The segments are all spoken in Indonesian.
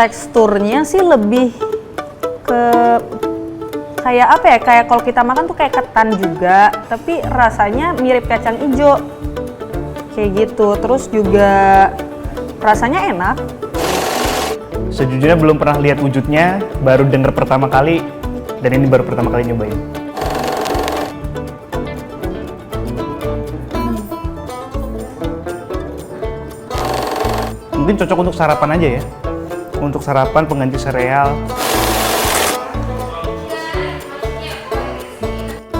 teksturnya sih lebih ke kayak apa ya, kayak kalau kita makan tuh kayak ketan juga, tapi rasanya mirip kacang ijo kayak gitu. Terus juga rasanya enak. Sejujurnya belum pernah lihat wujudnya, baru denger pertama kali, dan ini baru pertama kali nyobain. Mungkin cocok untuk sarapan aja ya. Untuk sarapan pengganti sereal.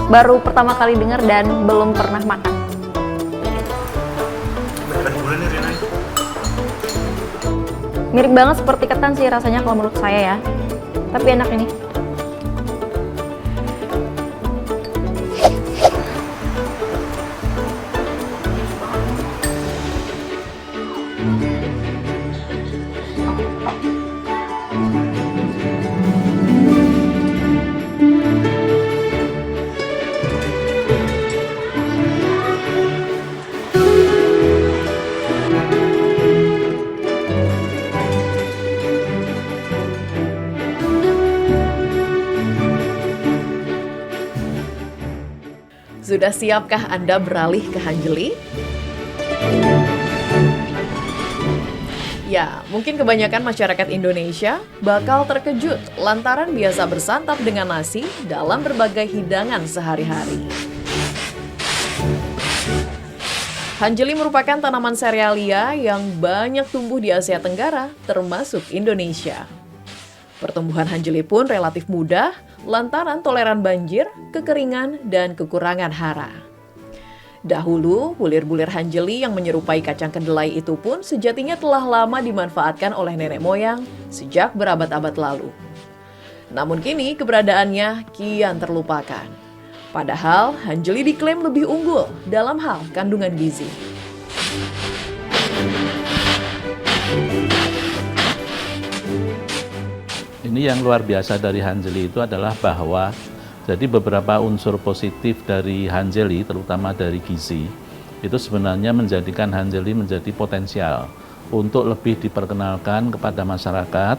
Baru pertama kali dengar dan belum pernah makan. Mirip banget seperti ketan sih rasanya kalau menurut saya ya. Tapi enak ini. Sudah siapkah Anda beralih ke Hanjeli? Ya, mungkin kebanyakan masyarakat Indonesia bakal terkejut lantaran biasa bersantap dengan nasi dalam berbagai hidangan sehari-hari. Hanjeli merupakan tanaman serealia yang banyak tumbuh di Asia Tenggara, termasuk Indonesia. Pertumbuhan hanjeli pun relatif mudah lantaran toleran banjir, kekeringan, dan kekurangan hara. Dahulu, bulir-bulir hanjeli yang menyerupai kacang kedelai itu pun sejatinya telah lama dimanfaatkan oleh nenek moyang sejak berabad-abad lalu. Namun kini keberadaannya kian terlupakan. Padahal hanjeli diklaim lebih unggul dalam hal kandungan gizi. Ini yang luar biasa dari hanjeli itu adalah bahwa jadi beberapa unsur positif dari hanjeli, terutama dari gizi, itu sebenarnya menjadikan hanjeli menjadi potensial untuk lebih diperkenalkan kepada masyarakat,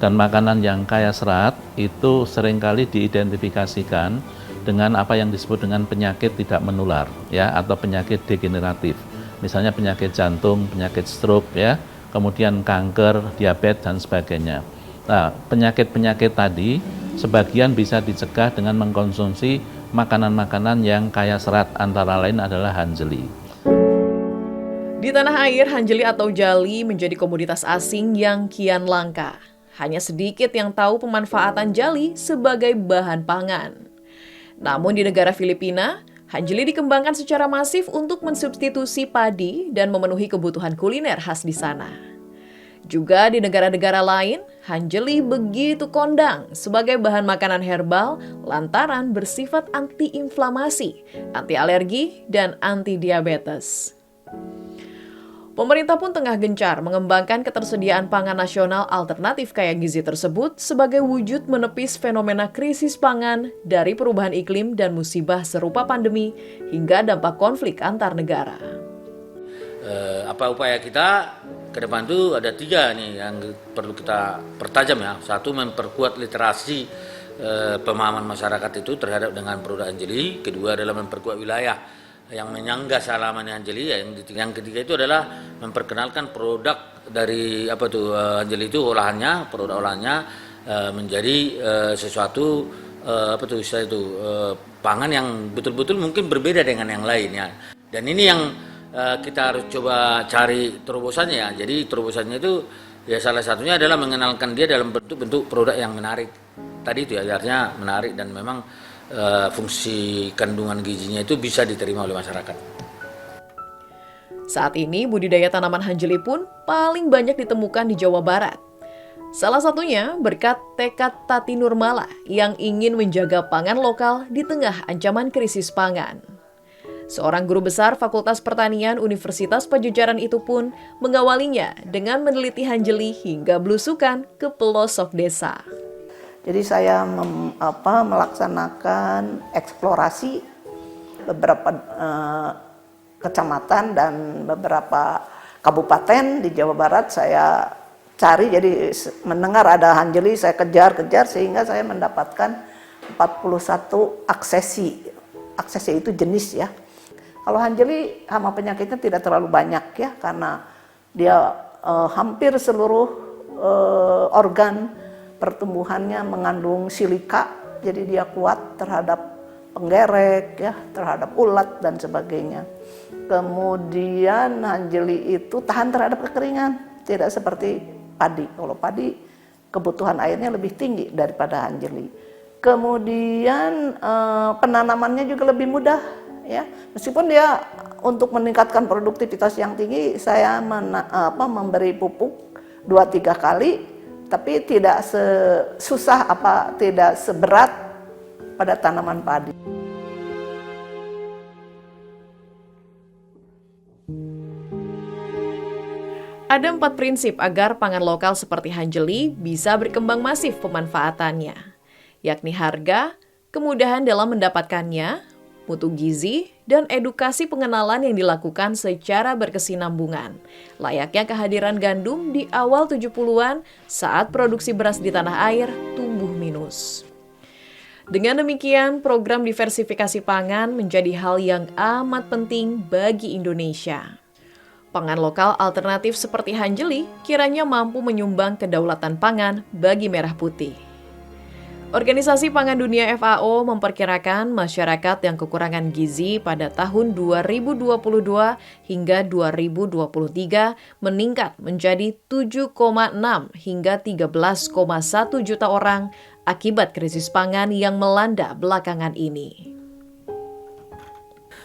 dan makanan yang kaya serat itu seringkali diidentifikasikan dengan apa yang disebut dengan penyakit tidak menular, ya, atau penyakit degeneratif. Misalnya penyakit jantung, penyakit stroke, ya, kemudian kanker, diabetes, dan sebagainya. Nah, penyakit-penyakit tadi sebagian bisa dicegah dengan mengkonsumsi makanan-makanan yang kaya serat, antara lain adalah hanjeli. Di tanah air, hanjeli atau jali menjadi komoditas asing yang kian langka. Hanya sedikit yang tahu pemanfaatan jali sebagai bahan pangan. Namun di negara Filipina, hanjeli dikembangkan secara masif untuk mensubstitusi padi dan memenuhi kebutuhan kuliner khas di sana. Juga di negara-negara lain, hanjeli begitu kondang sebagai bahan makanan herbal lantaran bersifat anti-inflamasi, anti-alergi, dan anti-diabetes. Pemerintah pun tengah gencar mengembangkan ketersediaan pangan nasional alternatif kaya gizi tersebut sebagai wujud menepis fenomena krisis pangan dari perubahan iklim dan musibah serupa pandemi hingga dampak konflik antar negara. Apa upaya kita ke depan itu ada 3 nih yang perlu kita pertajam ya. Satu, memperkuat literasi pemahaman masyarakat itu terhadap dengan produk hanjeli. Kedua adalah memperkuat wilayah yang menyangga salaman hanjeli. Yang ketiga itu adalah memperkenalkan produk dari hanjeli itu, produk olahannya menjadi sesuatu pangan yang betul-betul mungkin berbeda dengan yang lain ya. Dan ini yang kita harus coba cari terobosannya ya. Jadi terobosannya itu ya salah satunya adalah mengenalkan dia dalam bentuk produk yang menarik. Tadi itu ya, artinya menarik dan memang fungsi kandungan gizinya itu bisa diterima oleh masyarakat. Saat ini budidaya tanaman hanjeli pun paling banyak ditemukan di Jawa Barat. Salah satunya berkat tekad Tati Nurmala yang ingin menjaga pangan lokal di tengah ancaman krisis pangan. Seorang guru besar Fakultas Pertanian Universitas Padjadjaran itu pun mengawalinya dengan meneliti hanjeli hingga belusukan ke pelosok desa. Jadi saya melaksanakan eksplorasi beberapa kecamatan dan beberapa kabupaten di Jawa Barat. Saya cari, jadi mendengar ada Hanjeli, saya kejar-kejar sehingga saya mendapatkan 41 aksesi. Aksesi itu jenis ya. Kalau Hanjeli hama penyakitnya tidak terlalu banyak ya, karena dia hampir seluruh organ pertumbuhannya mengandung silika, jadi dia kuat terhadap penggerek ya, terhadap ulat dan sebagainya. Kemudian Hanjeli itu tahan terhadap kekeringan, tidak seperti padi. Kalau padi kebutuhan airnya lebih tinggi daripada Hanjeli. Kemudian penanamannya juga lebih mudah ya. Meskipun dia untuk meningkatkan produktivitas yang tinggi, saya memberi pupuk 2-3 kali, tapi tidak sesusah tidak seberat pada tanaman padi. Ada 4 prinsip agar pangan lokal seperti Hanjeli bisa berkembang masif pemanfaatannya, yakni harga, kemudahan dalam mendapatkannya, mutu gizi, dan edukasi pengenalan yang dilakukan secara berkesinambungan, layaknya kehadiran gandum di awal 70-an saat produksi beras di tanah air tumbuh minus. Dengan demikian, program diversifikasi pangan menjadi hal yang amat penting bagi Indonesia. Pangan lokal alternatif seperti Hanjeli kiranya mampu menyumbang kedaulatan pangan bagi Merah Putih. Organisasi Pangan Dunia FAO memperkirakan masyarakat yang kekurangan gizi pada tahun 2022 hingga 2023 meningkat menjadi 7,6 hingga 13,1 juta orang akibat krisis pangan yang melanda belakangan ini.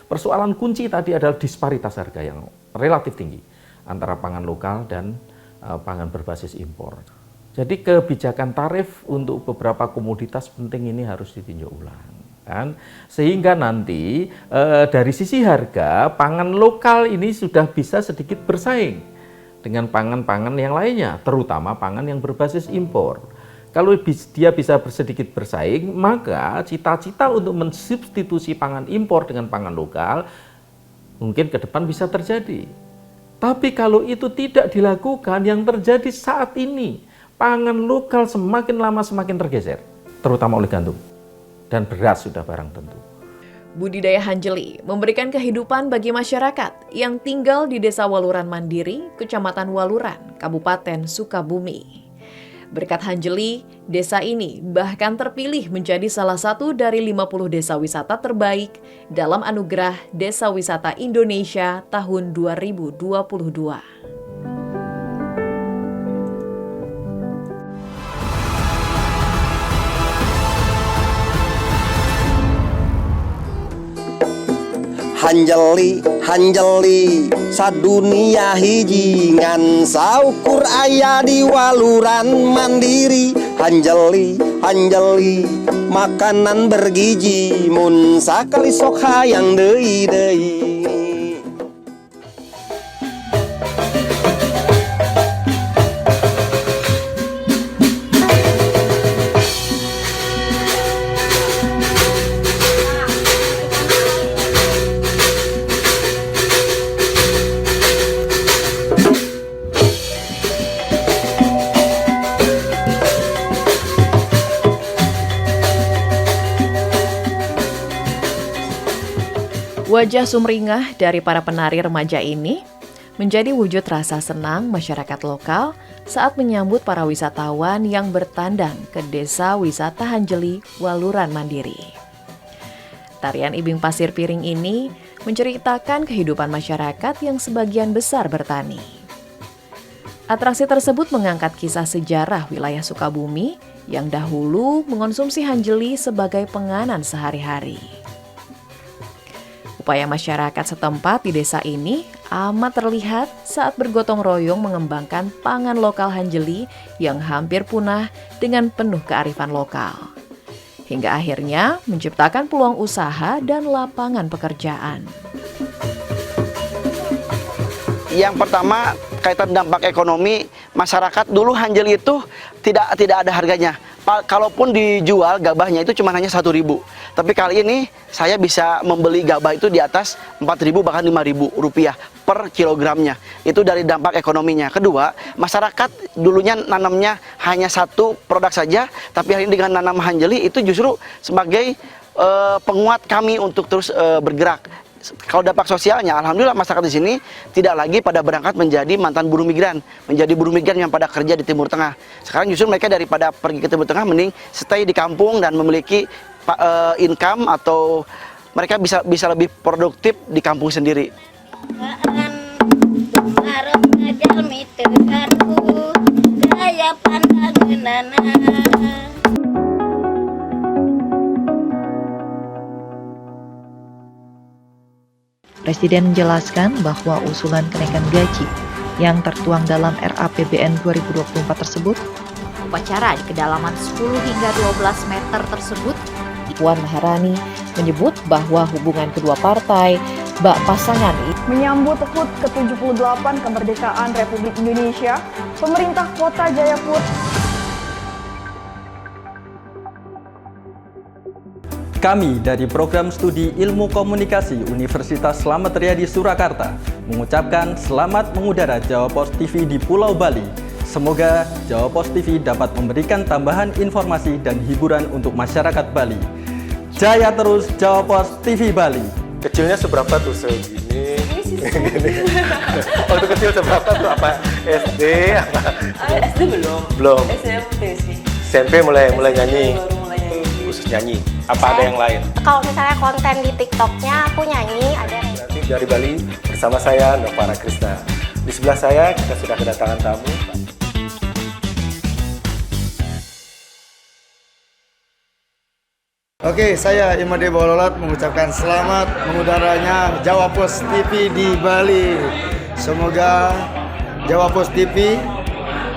Persoalan kunci tadi adalah disparitas harga yang relatif tinggi antara pangan lokal dan pangan berbasis impor. Jadi kebijakan tarif untuk beberapa komoditas penting ini harus ditinjau ulang, kan? Sehingga nanti dari sisi harga pangan lokal ini sudah bisa sedikit bersaing dengan pangan-pangan yang lainnya, terutama pangan yang berbasis impor. Kalau dia bisa sedikit bersaing, maka cita-cita untuk mensubstitusi pangan impor dengan pangan lokal mungkin ke depan bisa terjadi. Tapi kalau itu tidak dilakukan, yang terjadi saat ini, pangan lokal semakin lama semakin tergeser, terutama oleh gandum. Dan beras sudah barang tentu. Budidaya Hanjeli memberikan kehidupan bagi masyarakat yang tinggal di Desa Waluran Mandiri, Kecamatan Waluran, Kabupaten Sukabumi. Berkat Hanjeli, desa ini bahkan terpilih menjadi salah satu dari 50 desa wisata terbaik dalam anugerah Desa Wisata Indonesia tahun 2022. Hanjeli, Hanjeli, sadunia hiji ngan saukur aya di Waluran Mandiri. Hanjeli, Hanjeli, makanan bergizi mun sakali sok hayang deui. Wajah sumringah dari para penari remaja ini menjadi wujud rasa senang masyarakat lokal saat menyambut para wisatawan yang bertandang ke Desa Wisata Hanjeli, Waluran Mandiri. Tarian Ibing Pasir Piring ini menceritakan kehidupan masyarakat yang sebagian besar bertani. Atraksi tersebut mengangkat kisah sejarah wilayah Sukabumi yang dahulu mengonsumsi Hanjeli sebagai penganan sehari-hari. Upaya masyarakat setempat di desa ini amat terlihat saat bergotong royong mengembangkan pangan lokal Hanjeli yang hampir punah dengan penuh kearifan lokal. Hingga akhirnya menciptakan peluang usaha dan lapangan pekerjaan. Yang pertama, kaitan dampak ekonomi, masyarakat dulu Hanjeli itu tidak ada harganya. kalaupun dijual gabahnya itu cuma hanya 1.000. Tapi kali ini saya bisa membeli gabah itu di atas 4.000 bahkan 5.000 rupiah per kilogramnya. Itu dari dampak ekonominya. Kedua, masyarakat dulunya nanamnya hanya satu produk saja, tapi hari ini dengan nanam hanjeli itu justru sebagai penguat kami untuk terus bergerak. Kalau dampak sosialnya, alhamdulillah masyarakat di sini tidak lagi pada berangkat menjadi mantan buruh migran, menjadi buruh migran yang pada kerja di Timur Tengah. Sekarang justru mereka daripada pergi ke Timur Tengah, mending stay di kampung dan memiliki income atau mereka bisa lebih produktif di kampung sendiri. Presiden menjelaskan bahwa usulan kenaikan gaji yang tertuang dalam RAPBN 2024 tersebut, upacara di kedalaman 10 hingga 12 meter tersebut, Puan Maharani menyebut bahwa hubungan kedua partai, bak pasangan menyambut HUT ke-78 kemerdekaan Republik Indonesia, pemerintah Kota Jayapura Kami dari Program Studi Ilmu Komunikasi Universitas Slamet Riyadi Surakarta mengucapkan selamat mengudara Jawa Pos TV di Pulau Bali. Semoga Jawa Pos TV dapat memberikan tambahan informasi dan hiburan untuk masyarakat Bali. Jaya terus Jawa Pos TV Bali. Kecilnya seberapa tuh segini? Waktu kecil seberapa tuh apa? SD apa? SD belum. Belum. SMP sih. SMP mulai nyanyi. Khusus nyanyi. Apa ada yang lain? Kalau misalnya konten di TikToknya aku nyanyi, ada. Nanti dari Bali bersama saya Novara Krisna. Di sebelah saya kita sudah kedatangan tamu. Oke, saya Imade Bololot mengucapkan selamat mengudaranya Jawa Pos TV di Bali. Semoga Jawa Pos TV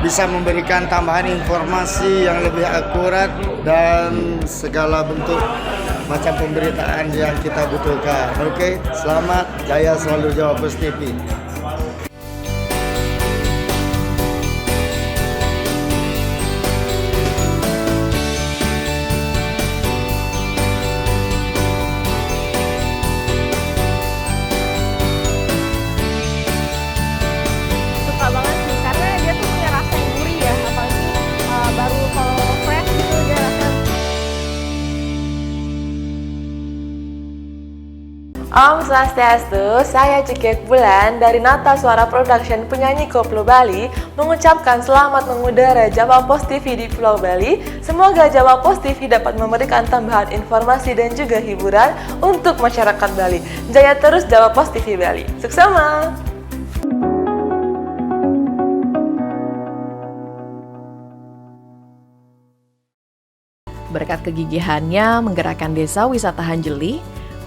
bisa memberikan tambahan informasi yang lebih akurat dan segala bentuk macam pemberitaan yang kita butuhkan. Oke, selamat, jaya selalu Jawa Pos TV. Om Swastiastu, saya Ciket Bulan dari Nata Suara Production penyanyi koplo Bali mengucapkan selamat mengudara Jawa Pos TV di Pulau Bali. Semoga Jawa Pos TV dapat memberikan tambahan informasi dan juga hiburan untuk masyarakat Bali. Jaya terus Jawa Pos TV Bali. Suksema! Berkat kegigihannya menggerakkan desa wisata Hanjeli,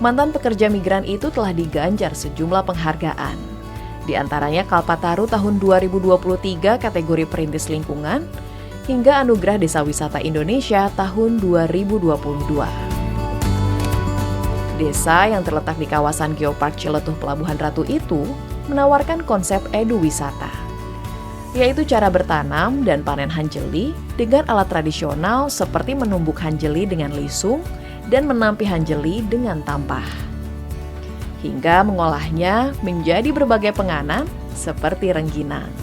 mantan pekerja migran itu telah diganjar sejumlah penghargaan. Di antaranya Kalpataru tahun 2023 kategori perintis lingkungan, hingga Anugerah Desa Wisata Indonesia tahun 2022. Desa yang terletak di kawasan Geopark Ciletuh Pelabuhan Ratu itu menawarkan konsep edu wisata, yaitu cara bertanam dan panen hanjeli dengan alat tradisional seperti menumbuk hanjeli dengan lisung dan menampi hanjeli dengan tampah, hingga mengolahnya menjadi berbagai penganan seperti rengginang.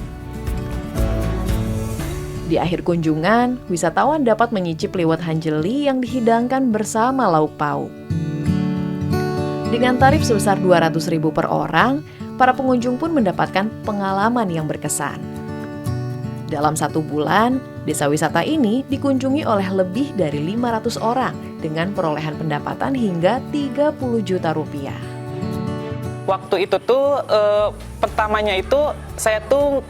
Di akhir kunjungan, wisatawan dapat menyicip liwet hanjeli yang dihidangkan bersama lauk pauk. Dengan tarif sebesar 200.000 per orang, para pengunjung pun mendapatkan pengalaman yang berkesan. Dalam 1 bulan, desa wisata ini dikunjungi oleh lebih dari 500 orang dengan perolehan pendapatan hingga 30 juta rupiah. Waktu itu tuh pertamanya itu saya tuh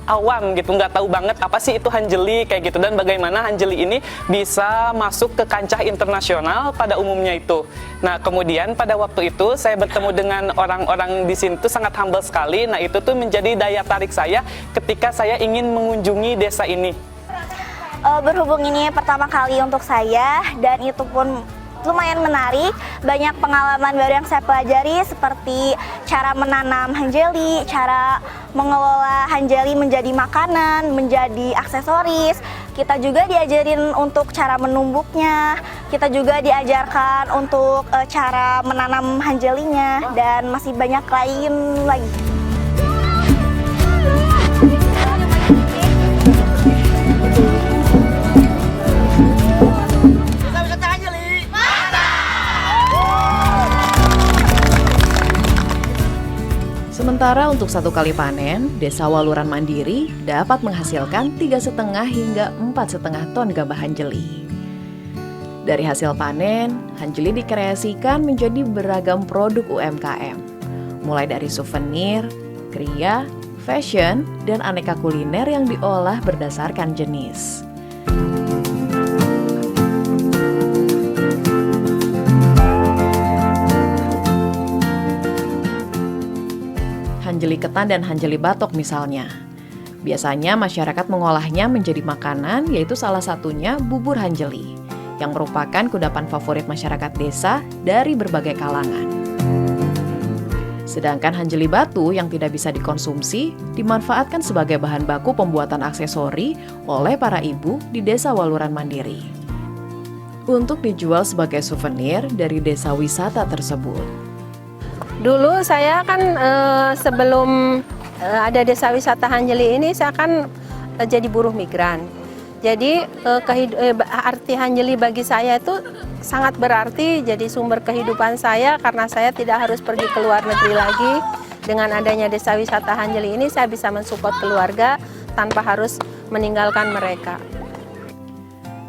awam gitu, nggak tahu banget apa sih itu hanjeli kayak gitu dan bagaimana hanjeli ini bisa masuk ke kancah internasional pada umumnya itu. Nah kemudian pada waktu itu saya bertemu dengan orang-orang di sini tuh sangat humble sekali. Nah itu tuh menjadi daya tarik saya ketika saya ingin mengunjungi desa ini. Berhubung ini pertama kali untuk saya dan itu pun lumayan menarik, banyak pengalaman baru yang saya pelajari seperti cara menanam hanjeli, cara mengelola hanjeli menjadi makanan, menjadi aksesoris, Kita juga diajarin untuk cara menumbuknya, kita juga diajarkan untuk cara menanam hanjelinya, dan masih banyak lain lagi. Sementara untuk satu kali panen, Desa Waluran Mandiri dapat menghasilkan 3,5 hingga 4,5 ton gabah hanjeli. Dari hasil panen, hanjeli dikreasikan menjadi beragam produk UMKM, mulai dari souvenir, kria, fashion, dan aneka kuliner yang diolah berdasarkan jenis. Hanjeli ketan dan hanjeli batok misalnya. Biasanya masyarakat mengolahnya menjadi makanan, yaitu salah satunya bubur hanjeli, yang merupakan kudapan favorit masyarakat desa dari berbagai kalangan. Sedangkan hanjeli batu yang tidak bisa dikonsumsi dimanfaatkan sebagai bahan baku pembuatan aksesori oleh para ibu di Desa Waluran Mandiri untuk dijual sebagai souvenir dari desa wisata tersebut. Dulu saya kan sebelum ada desa wisata Hanjeli ini, saya kan jadi buruh migran. Jadi arti Hanjeli bagi saya itu sangat berarti, jadi sumber kehidupan saya karena saya tidak harus pergi ke luar negeri lagi. Dengan adanya desa wisata Hanjeli ini, saya bisa mensupport keluarga tanpa harus meninggalkan mereka.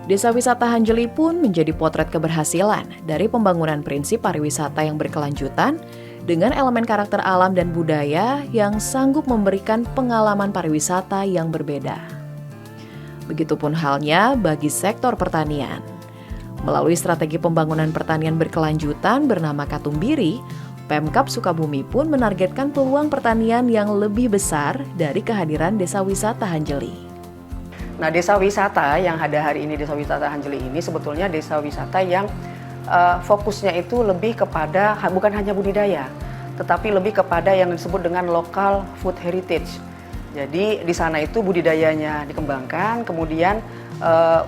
Desa wisata Hanjeli pun menjadi potret keberhasilan dari pembangunan prinsip pariwisata yang berkelanjutan dengan elemen karakter alam dan budaya yang sanggup memberikan pengalaman pariwisata yang berbeda. Begitupun halnya bagi sektor pertanian. Melalui strategi pembangunan pertanian berkelanjutan bernama Katumbiri, Pemkab Sukabumi pun menargetkan peluang pertanian yang lebih besar dari kehadiran desa wisata Hanjeli. Nah, desa wisata yang ada hari ini, desa wisata Hanjeli ini sebetulnya desa wisata yang fokusnya itu lebih kepada bukan hanya budidaya, tetapi lebih kepada yang disebut dengan local food heritage. Jadi di sana itu budidayanya dikembangkan, kemudian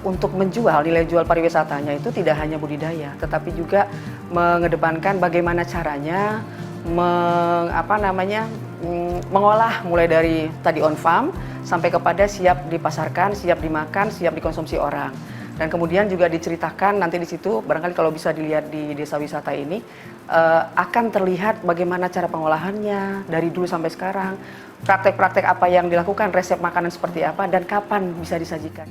untuk menjual nilai jual pariwisatanya itu tidak hanya budidaya, tetapi juga mengedepankan bagaimana caranya mengolah mulai dari tadi on farm sampai kepada siap dipasarkan, siap dimakan, siap dikonsumsi orang. Dan kemudian juga diceritakan nanti di situ, barangkali kalau bisa dilihat di desa wisata ini, akan terlihat bagaimana cara pengolahannya dari dulu sampai sekarang, praktek-praktek apa yang dilakukan, resep makanan seperti apa, dan kapan bisa disajikan.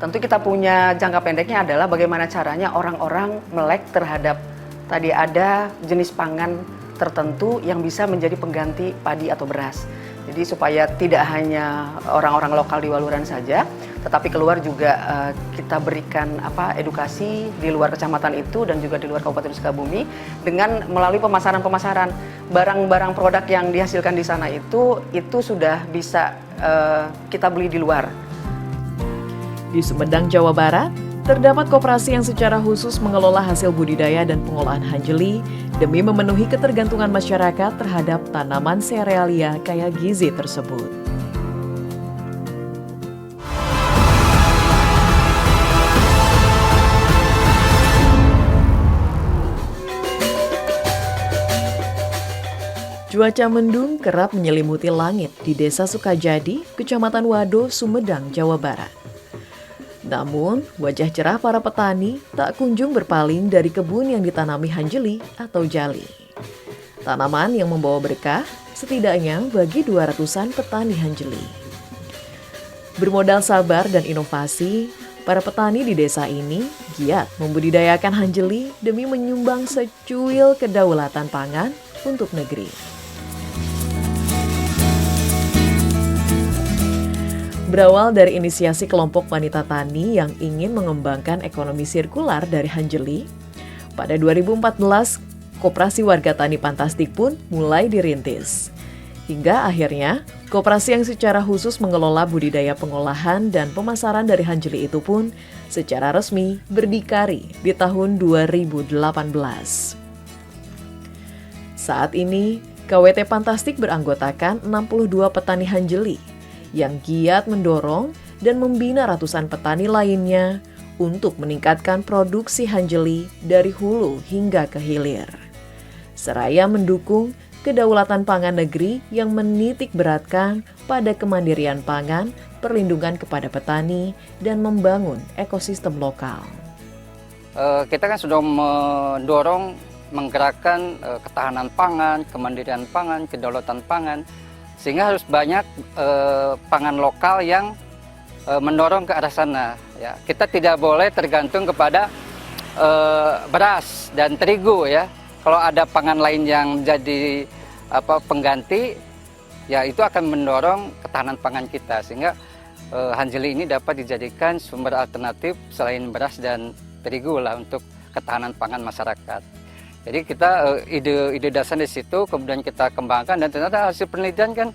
Tentu kita punya jangka pendeknya adalah bagaimana caranya orang-orang melek terhadap tadi ada jenis pangan tertentu yang bisa menjadi pengganti padi atau beras. Jadi supaya tidak hanya orang-orang lokal di Waluran saja, tetapi keluar juga kita berikan edukasi di luar kecamatan itu dan juga di luar Kabupaten Sukabumi dengan melalui pemasaran-pemasaran barang-barang produk yang dihasilkan di sana itu sudah bisa kita beli di luar. Di Sumedang, Jawa Barat, terdapat koperasi yang secara khusus mengelola hasil budidaya dan pengolahan hanjeli demi memenuhi ketergantungan masyarakat terhadap tanaman serealia kaya gizi tersebut. Cuaca mendung kerap menyelimuti langit di Desa Sukajadi, Kecamatan Wado, Sumedang, Jawa Barat. Namun, wajah cerah para petani tak kunjung berpaling dari kebun yang ditanami hanjeli atau jali. Tanaman yang membawa berkah setidaknya bagi 200-an petani hanjeli. Bermodal sabar dan inovasi, para petani di desa ini giat membudidayakan hanjeli demi menyumbang secuil kedaulatan pangan untuk negeri. Berawal dari inisiasi kelompok wanita tani yang ingin mengembangkan ekonomi sirkular dari hanjeli, pada 2014, Koperasi Warga Tani Pantastik pun mulai dirintis. Hingga akhirnya, koperasi yang secara khusus mengelola budidaya pengolahan dan pemasaran dari hanjeli itu pun secara resmi berdikari di tahun 2018. Saat ini, KWT Pantastik beranggotakan 62 petani hanjeli yang giat mendorong dan membina ratusan petani lainnya untuk meningkatkan produksi hanjeli dari hulu hingga ke hilir. Seraya mendukung kedaulatan pangan negeri yang menitik beratkan pada kemandirian pangan, perlindungan kepada petani, dan membangun ekosistem lokal. Kita kan sudah mendorong, menggerakkan ketahanan pangan, kemandirian pangan, kedaulatan pangan, sehingga harus banyak pangan lokal yang mendorong ke arah sana. Ya, kita tidak boleh tergantung kepada beras dan terigu ya. Kalau ada pangan lain yang jadi pengganti, ya itu akan mendorong ketahanan pangan kita, sehingga hanjeli ini dapat dijadikan sumber alternatif selain beras dan terigu lah untuk ketahanan pangan masyarakat. Jadi kita ide dasar di situ, kemudian kita kembangkan, dan ternyata hasil penelitian kan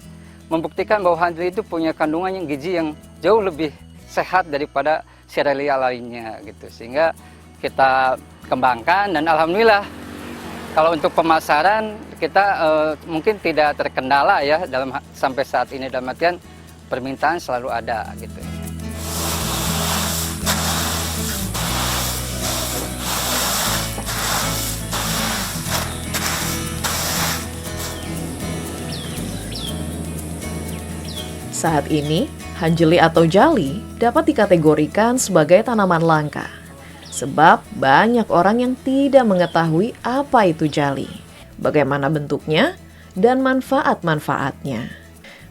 membuktikan bahwa hanjeli itu punya kandungan yang gizi yang jauh lebih sehat daripada serealia lainnya gitu. Sehingga kita kembangkan, dan alhamdulillah kalau untuk pemasaran kita mungkin tidak terkendala ya sampai saat ini, dalam artian permintaan selalu ada gitu. Saat ini, hanjeli atau jali dapat dikategorikan sebagai tanaman langka. Sebab banyak orang yang tidak mengetahui apa itu jali, bagaimana bentuknya, dan manfaat-manfaatnya.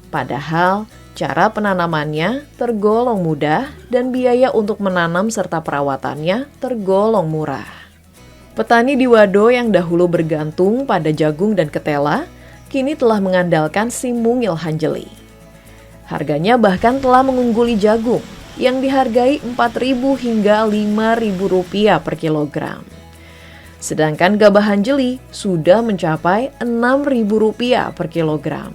Padahal, cara penanamannya tergolong mudah dan biaya untuk menanam serta perawatannya tergolong murah. Petani di Wado yang dahulu bergantung pada jagung dan ketela, kini telah mengandalkan si mungil hanjeli. Harganya bahkan telah mengungguli jagung yang dihargai Rp4.000 hingga Rp5.000 per kilogram. Sedangkan gabah hanjeli sudah mencapai Rp6.000 per kilogram.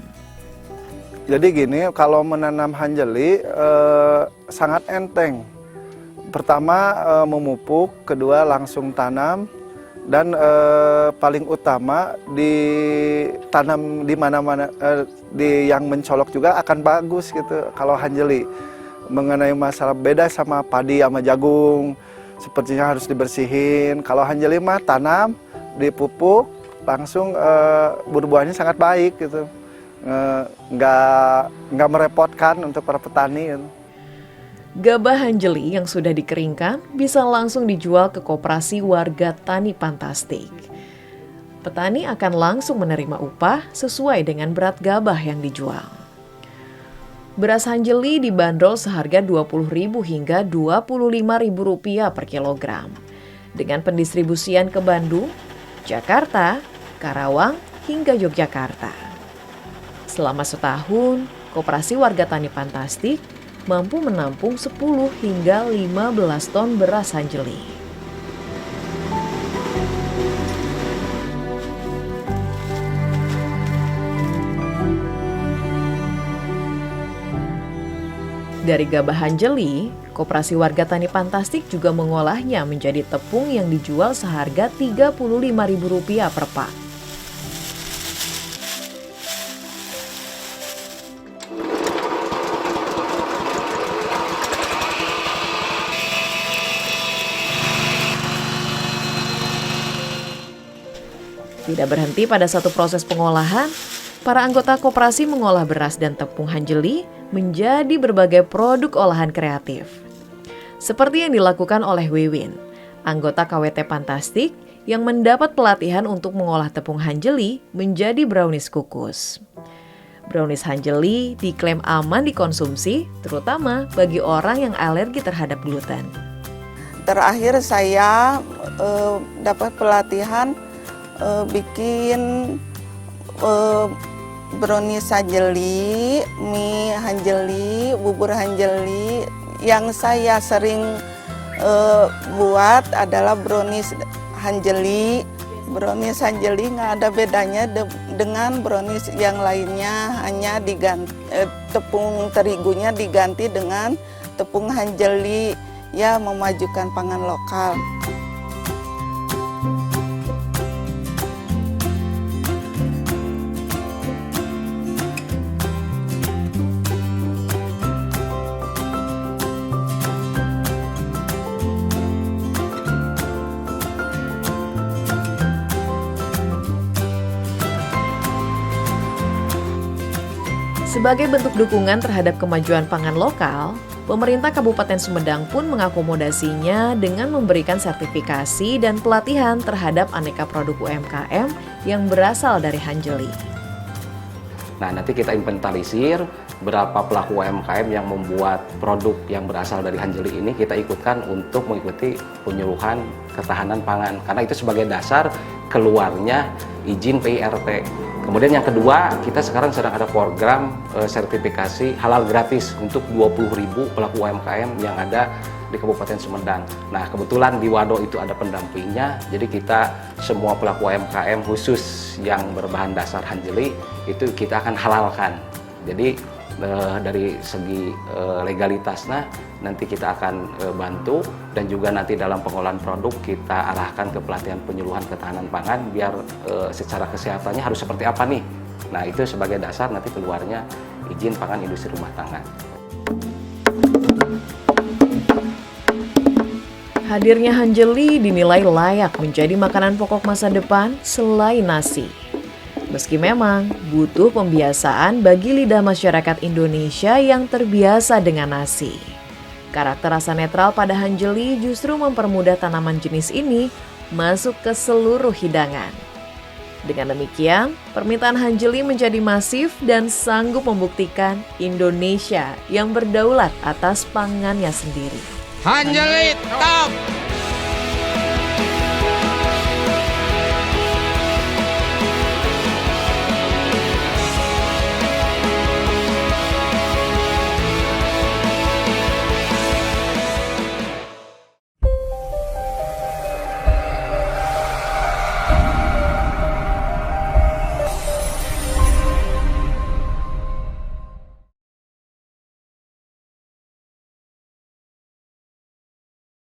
Jadi gini, kalau menanam hanjeli sangat enteng. Pertama memupuk, kedua langsung tanam, dan paling utama ditanam di mana-mana, di yang mencolok juga akan bagus gitu kalau hanjeli. Mengenai masalah beda sama padi sama jagung, sepertinya harus dibersihin. Kalau hanjeli mah tanam, dipupuk, langsung buah-buahnya sangat baik gitu. Nggak merepotkan untuk para petani gitu. Gabah hanjeli yang sudah dikeringkan bisa langsung dijual ke koperasi warga tani Pantastik. Petani akan langsung menerima upah sesuai dengan berat gabah yang dijual. Beras hanjeli dibanderol seharga Rp20.000 hingga Rp25.000 per kilogram. Dengan pendistribusian ke Bandung, Jakarta, Karawang, hingga Yogyakarta. Selama setahun, Koperasi Warga Tani Pantastik mampu menampung 10 hingga 15 ton beras hanjeli. Dari gabah hanjeli, Koperasi Warga Tani Pantastik juga mengolahnya menjadi tepung yang dijual seharga Rp35.000 per pak. Tidak berhenti pada satu proses pengolahan, para anggota koperasi mengolah beras dan tepung hanjeli menjadi berbagai produk olahan kreatif. Seperti yang dilakukan oleh Wiwin, anggota KWT Pantastik yang mendapat pelatihan untuk mengolah tepung hanjeli menjadi brownies kukus. Brownies hanjeli diklaim aman dikonsumsi, terutama bagi orang yang alergi terhadap gluten. Terakhir saya dapat pelatihan bikin brownies hanjeli, mie hanjeli, bubur hanjeli. Yang saya sering buat adalah brownies hanjeli. Brownies hanjeli nggak ada bedanya dengan brownies yang lainnya, hanya diganti tepung terigunya diganti dengan tepung hanjeli, ya memajukan pangan lokal. Sebagai bentuk dukungan terhadap kemajuan pangan lokal, pemerintah Kabupaten Sumedang pun mengakomodasinya dengan memberikan sertifikasi dan pelatihan terhadap aneka produk UMKM yang berasal dari Hanjeli. Nah, nanti kita inventarisir berapa pelaku UMKM yang membuat produk yang berasal dari Hanjeli ini, kita ikutkan untuk mengikuti penyuluhan ketahanan pangan. Karena itu sebagai dasar keluarnya izin PIRT. Kemudian yang kedua, kita sekarang sedang ada program sertifikasi halal gratis untuk 20.000 pelaku UMKM yang ada di Kabupaten Sumedang. Nah, kebetulan di Wado itu ada pendampingnya, jadi kita semua pelaku UMKM khusus yang berbahan dasar Hanjeli itu kita akan halalkan. Jadi dari segi legalitasnya nanti kita akan bantu, dan juga nanti dalam pengolahan produk kita arahkan ke pelatihan penyuluhan ketahanan pangan biar secara kesehatannya harus seperti apa nih. Nah, itu sebagai dasar nanti keluarnya izin pangan industri rumah tangga. Hadirnya Hanjeli dinilai layak menjadi makanan pokok masa depan selain nasi. Meski memang butuh pembiasaan bagi lidah masyarakat Indonesia yang terbiasa dengan nasi. Karakter rasa netral pada Hanjeli justru mempermudah tanaman jenis ini masuk ke seluruh hidangan. Dengan demikian, permintaan Hanjeli menjadi masif dan sanggup membuktikan Indonesia yang berdaulat atas pangannya sendiri. Hanjeli top!